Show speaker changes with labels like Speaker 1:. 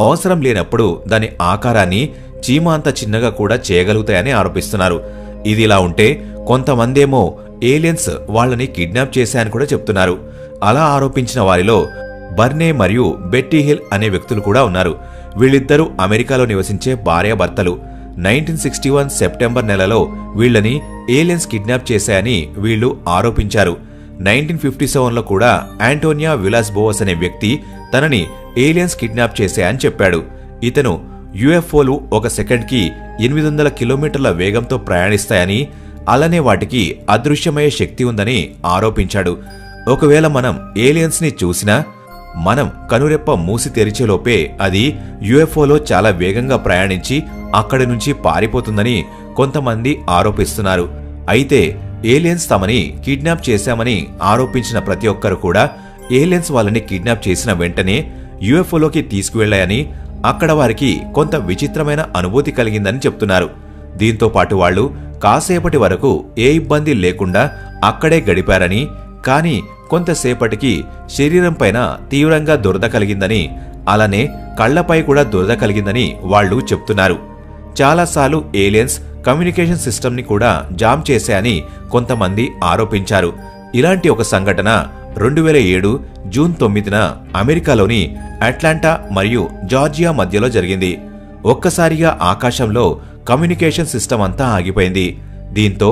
Speaker 1: అవసరం లేనప్పుడు దాని ఆకారాన్ని చీమ అంత చిన్నగా కూడా చేయగలుగుతాయని ఆరోపిస్తున్నారు. ఇదిలా ఉంటే కొంతమందేమో ఏలియన్స్ వాళ్ళని కిడ్నాప్ చేశాయని కూడా చెప్తున్నారు. అలా ఆరోపించిన వారిలో బర్నే మరియు బెట్టీ హిల్ అనే వ్యక్తులు కూడా ఉన్నారు. వీళ్ళిద్దరూ అమెరికాలో నివసించే భార్యాభర్తలు. 1961 సెప్టెంబర్ నెలలో వీళ్ళని ఏలియన్స్ కిడ్నాప్ చేశాయని వీళ్లు ఆరోపించారు. 1957లో కూడా ఆంటోనియా విలాస్ బోవస్ అనే వ్యక్తి తనని ఏలియన్స్ కిడ్నాప్ చేశాయని చెప్పాడు. ఇతను యుఎఫ్ఓలు ఒక సెకండ్కి 800 కిలోమీటర్ల వేగంతో ప్రయాణిస్తాయని, అలానే వాటికి అదృశ్యమయ్యే శక్తి ఉందని ఆరోపించాడు. ఒకవేళ మనం ఏలియన్స్ ని చూసినా మనం కనురెప్ప మూసి తెరిచేలోపే అది యుఎఫ్ఓలో చాలా వేగంగా ప్రయాణించి అక్కడి నుంచి పారిపోతుందని కొంతమంది ఆరోపిస్తున్నారు. అయితే ఏలియన్స్ తమని కిడ్నాప్ చేశామని ఆరోపించిన ప్రతి ఒక్కరు కూడా ఏలియన్స్ వాళ్ళని కిడ్నాప్ చేసిన వెంటనే యుఎఫ్ఓలోకి తీసుకువెళ్లాయని, అక్కడ వారికి కొంత విచిత్రమైన అనుభూతి కలిగిందని చెప్తున్నారు. దీంతో పాటు వాళ్లు కాసేపటి వరకు ఏ ఇబ్బంది లేకుండా అక్కడే గడిపారని, కానీ కొంతసేపటికి శరీరం పైన తీవ్రంగా దురద కలిగిందని, అలానే కళ్లపై కూడా దురద కలిగిందని వాళ్లు చెప్తున్నారు. చాలాసార్లు ఏలియన్స్ కమ్యూనికేషన్ సిస్టమ్ ని కూడా జామ్ చేశాయని కొంతమంది ఆరోపించారు. ఇలాంటి ఒక సంఘటన 2007 జూన్ 9న అమెరికాలోని అట్లాంటా మరియు జార్జియా మధ్యలో జరిగింది. ఒక్కసారిగా ఆకాశంలో కమ్యూనికేషన్ సిస్టమ్ అంతా ఆగిపోయింది. దీంతో